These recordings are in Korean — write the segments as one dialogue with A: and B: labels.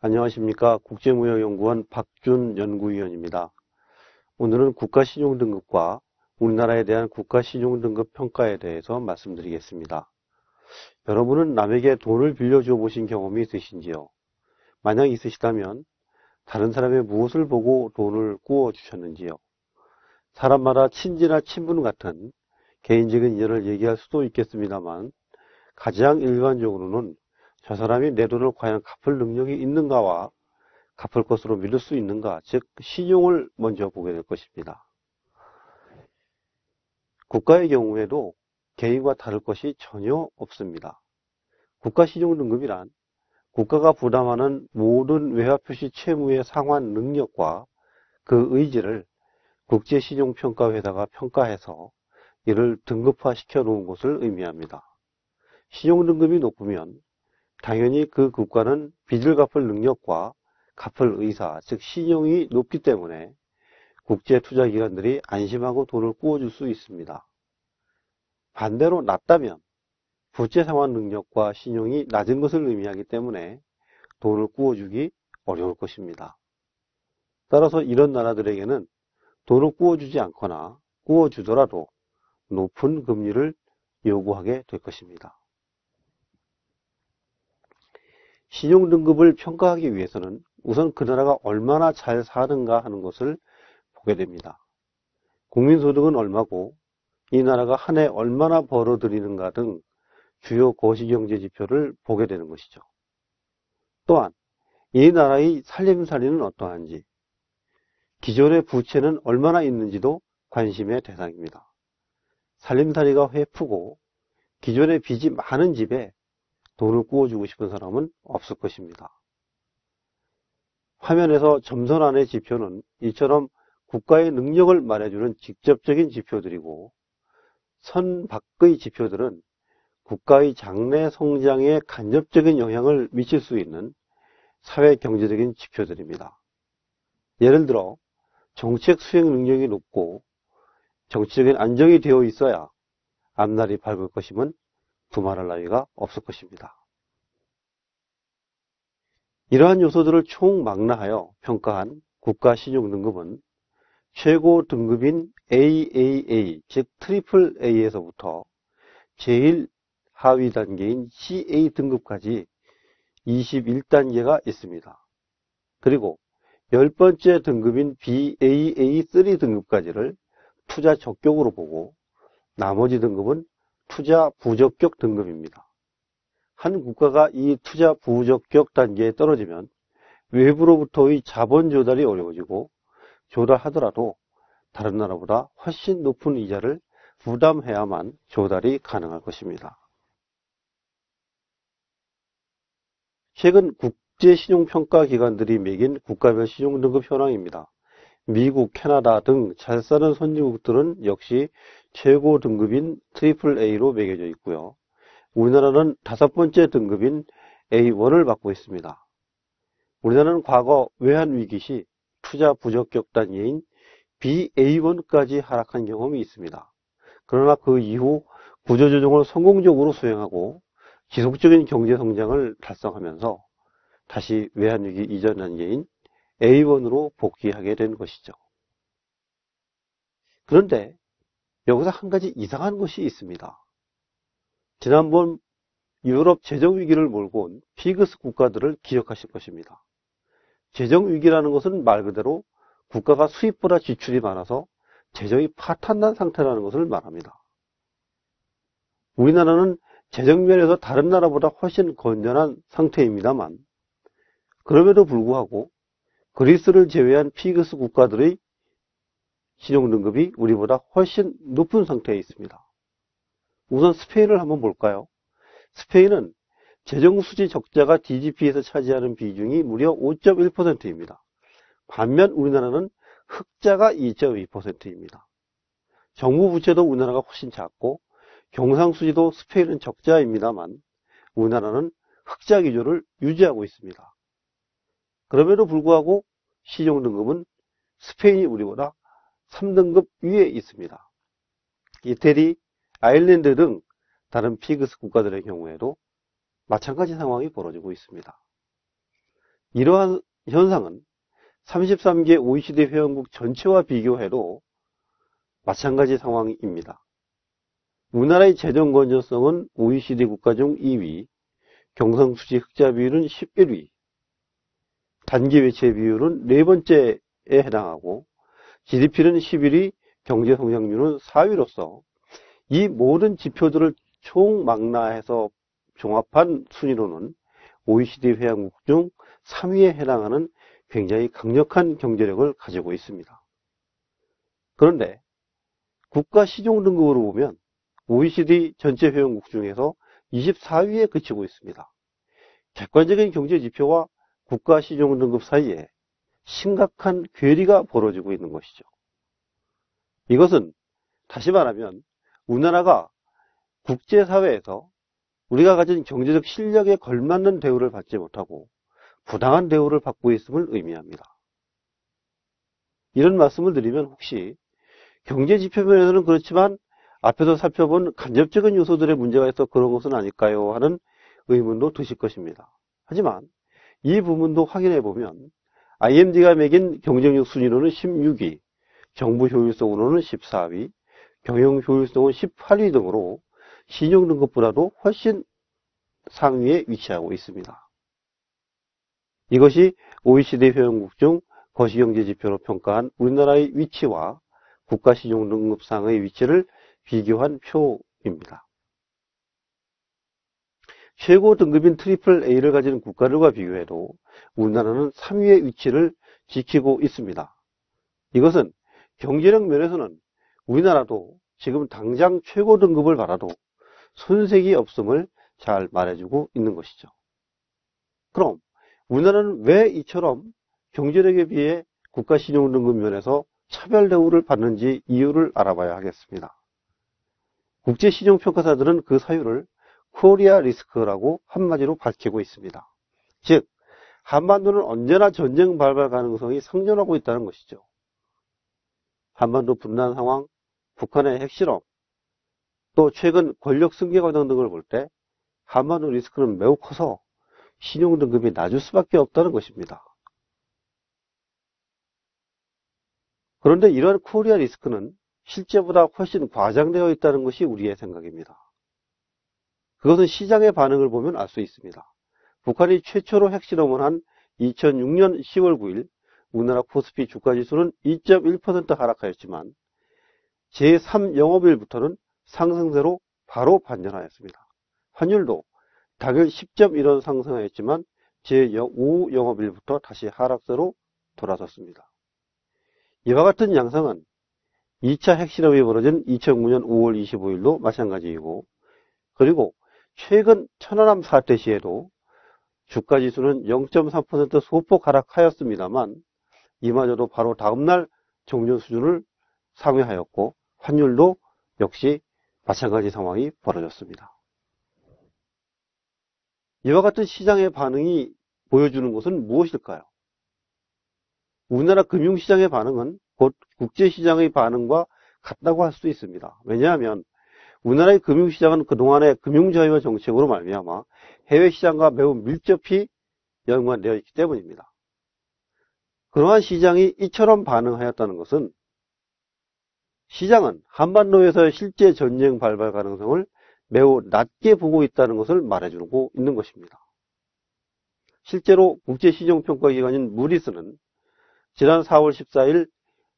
A: 안녕하십니까. 국제무역연구원 박준 연구위원입니다. 오늘은 국가신용등급과 우리나라에 대한 국가신용등급 평가에 대해서 말씀드리겠습니다. 여러분은 남에게 돈을 빌려줘 보신 경험이 있으신지요? 만약 있으시다면 다른 사람의 무엇을 보고 돈을 꾸어 주셨는지요? 사람마다 친지나 친분 같은 개인적인 인연을 얘기할 수도 있겠습니다만 가장 일반적으로는 저 사람이 내 돈을 과연 갚을 능력이 있는가와 갚을 것으로 믿을 수 있는가, 즉 신용을 먼저 보게 될 것입니다. 국가의 경우에도 개인과 다를 것이 전혀 없습니다. 국가신용등급이란 국가가 부담하는 모든 외화표시 채무의 상환 능력과 그 의지를 국제신용평가회사가 평가해서 이를 등급화시켜 놓은 것을 의미합니다. 신용등급이 높으면 당연히 그 국가는 빚을 갚을 능력과 갚을 의사, 즉 신용이 높기 때문에 국제투자기관들이 안심하고 돈을 꾸어줄 수 있습니다. 반대로 낮다면 부채 상환 능력과 신용이 낮은 것을 의미하기 때문에 돈을 꾸어주기 어려울 것입니다. 따라서 이런 나라들에게는 돈을 꾸어주지 않거나 꾸어주더라도 높은 금리를 요구하게 될 것입니다. 신용등급을 평가하기 위해서는 우선 그 나라가 얼마나 잘 사는가 하는 것을 보게 됩니다. 국민소득은 얼마고 이 나라가 한 해 얼마나 벌어들이는가 등 주요 거시경제 지표를 보게 되는 것이죠. 또한 이 나라의 살림살이는 어떠한지, 기존의 부채는 얼마나 있는지도 관심의 대상입니다. 살림살이가 회푸고 기존의 빚이 많은 집에 돈을 꾸어주고 싶은 사람은 없을 것입니다. 화면에서 점선 안의 지표는 이처럼 국가의 능력을 말해주는 직접적인 지표들이고, 선 밖의 지표들은 국가의 장래 성장에 간접적인 영향을 미칠 수 있는 사회 경제적인 지표들입니다. 예를 들어 정책 수행 능력이 높고 정치적인 안정이 되어 있어야 앞날이 밝을 것임은 두말할 나위가 없을 것입니다. 이러한 요소들을 총망라하여 평가한 국가신용등급은 최고 등급인 AAA, 즉 트리플 A에서부터 제일 하위 단계인 CA 등급까지 21단계가 있습니다. 그리고 10번째 등급인 BAA3 등급까지를 투자 적격으로 보고 나머지 등급은 투자 부적격 등급입니다. 한 국가가 이 투자 부적격 단계에 떨어지면 외부로부터의 자본 조달이 어려워지고, 조달하더라도 다른 나라보다 훨씬 높은 이자를 부담해야만 조달이 가능할 것입니다. 최근 국제신용평가기관들이 매긴 국가별 신용등급 현황입니다. 미국, 캐나다 등 잘 사는 선진국들은 역시 최고 등급인 트리플 A로 매겨져 있고요. 우리나라는 5번째 등급인 A1을 받고 있습니다. 우리나라는 과거 외환위기 시 투자 부적격 단계인 BA1까지 하락한 경험이 있습니다. 그러나 그 이후 구조조정을 성공적으로 수행하고 지속적인 경제성장을 달성하면서 다시 외환위기 이전 단계인 A1으로 복귀하게 된 것이죠. 그런데 여기서 한 가지 이상한 것이 있습니다. 지난번 유럽 재정위기를 몰고 온 피그스 국가들을 기억하실 것입니다. 재정위기라는 것은 말 그대로 국가가 수입보다 지출이 많아서 재정이 파탄난 상태라는 것을 말합니다. 우리나라는 재정면에서 다른 나라보다 훨씬 건전한 상태입니다만, 그럼에도 불구하고 그리스를 제외한 피그스 국가들의 신용등급이 우리보다 훨씬 높은 상태에 있습니다. 우선 스페인을 한번 볼까요? 스페인은 재정수지 적자가 DGP에서 차지하는 비중이 무려 5.1%입니다. 반면 우리나라는 흑자가 2.2%입니다. 정부 부채도 우리나라가 훨씬 작고 경상수지도 스페인은 적자입니다만 우리나라는 흑자 기조를 유지하고 있습니다. 그럼에도 불구하고 신용등급은 스페인이 우리보다 3등급 위에 있습니다. 이태리, 아일랜드 등 다른 피그스 국가들의 경우에도 마찬가지 상황이 벌어지고 있습니다. 이러한 현상은 33개 OECD 회원국 전체와 비교해도 마찬가지 상황입니다. 우리나라의 재정 건전성은 OECD 국가 중 2위, 경상수지 흑자 비율은 11위, 단기 외채 비율은 4번째에 해당하고 GDP는 11위, 경제성장률은 4위로서 이 모든 지표들을 총망라해서 종합한 순위로는 OECD 회원국 중 3위에 해당하는 굉장히 강력한 경제력을 가지고 있습니다. 그런데 국가 신용 등급으로 보면 OECD 전체 회원국 중에서 24위에 그치고 있습니다. 객관적인 경제 지표와 국가 신용 등급 사이에 심각한 괴리가 벌어지고 있는 것이죠. 이것은 다시 말하면 우리나라가 국제사회에서 우리가 가진 경제적 실력에 걸맞는 대우를 받지 못하고 부당한 대우를 받고 있음을 의미합니다. 이런 말씀을 드리면 혹시 경제지표 면에서는 그렇지만 앞에서 살펴본 간접적인 요소들의 문제가 있어 그런 것은 아닐까요? 하는 의문도 드실 것입니다. 하지만 이 부분도 확인해 보면 IMD가 매긴 경쟁력 순위로는 16위, 정부 효율성으로는 14위, 경영 효율성은 18위 등으로 신용 등급보다도 훨씬 상위에 위치하고 있습니다. 이것이 OECD 회원국 중 거시경제지표로 평가한 우리나라의 위치와 국가신용등급상의 위치를 비교한 표입니다. 최고 등급인 트리플 A를 가진 국가들과 비교해도 우리나라는 3위의 위치를 지키고 있습니다. 이것은 경제력 면에서는 우리나라도 지금 당장 최고 등급을 받아도 손색이 없음을 잘 말해주고 있는 것이죠. 그럼 우리나라는 왜 이처럼 경제력에 비해 국가신용등급 면에서 차별 대우를 받는지 이유를 알아봐야 하겠습니다. 국제신용평가사들은 그 사유를 코리아 리스크라고 한마디로 밝히고 있습니다. 즉, 한반도는 언제나 전쟁 발발 가능성이 상존하고 있다는 것이죠. 한반도 분단 상황, 북한의 핵실험, 또 최근 권력 승계 과정 등을 볼 때 한반도 리스크는 매우 커서 신용등급이 낮을 수밖에 없다는 것입니다. 그런데 이러한 코리아 리스크는 실제보다 훨씬 과장되어 있다는 것이 우리의 생각입니다. 그것은 시장의 반응을 보면 알 수 있습니다. 북한이 최초로 핵실험을 한 2006년 10월 9일 우리나라 코스피 주가지수는 2.1% 하락하였지만 제3영업일부터는 상승세로 바로 반전하였습니다. 환율도 당일 10.1원 상승하였지만 제5 영업일부터 다시 하락세로 돌아섰습니다. 이와 같은 양상은 2차 핵실험이 벌어진 2009년 5월 25일도 마찬가지이고, 그리고 최근 천안함 사태 시에도 주가지수는 0.3% 소폭 하락하였습니다만 이마저도 바로 다음날 종전 수준을 상회하였고 환율도 역시 마찬가지 상황이 벌어졌습니다. 이와 같은 시장의 반응이 보여주는 것은 무엇일까요? 우리나라 금융시장의 반응은 곧 국제시장의 반응과 같다고 할 수 있습니다. 왜냐하면 우리나라의 금융시장은 그동안의 금융자유화 정책으로 말미암아 해외시장과 매우 밀접히 연관되어 있기 때문입니다. 그러한 시장이 이처럼 반응하였다는 것은 시장은 한반도에서의 실제 전쟁 발발 가능성을 매우 낮게 보고 있다는 것을 말해주고 있는 것입니다. 실제로 국제신용평가기관인 무디스는 지난 4월 14일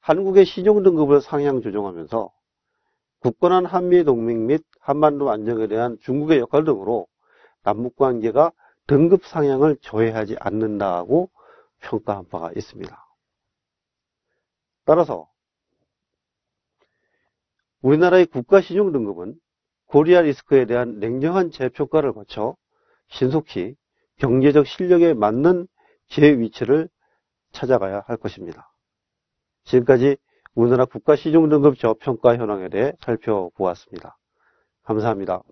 A: 한국의 신용등급을 상향 조정하면서 굳건한 한미동맹 및 한반도 안정에 대한 중국의 역할 등으로 남북관계가 등급 상향을 조회하지 않는다고 평가한 바가 있습니다. 따라서 우리나라의 국가신용등급은 코리아 리스크에 대한 냉정한 재평가를 거쳐 신속히 경제적 실력에 맞는 제 위치를 찾아가야 할 것입니다. 지금까지 우리나라 국가신용등급 저평가 현황에 대해 살펴보았습니다. 감사합니다.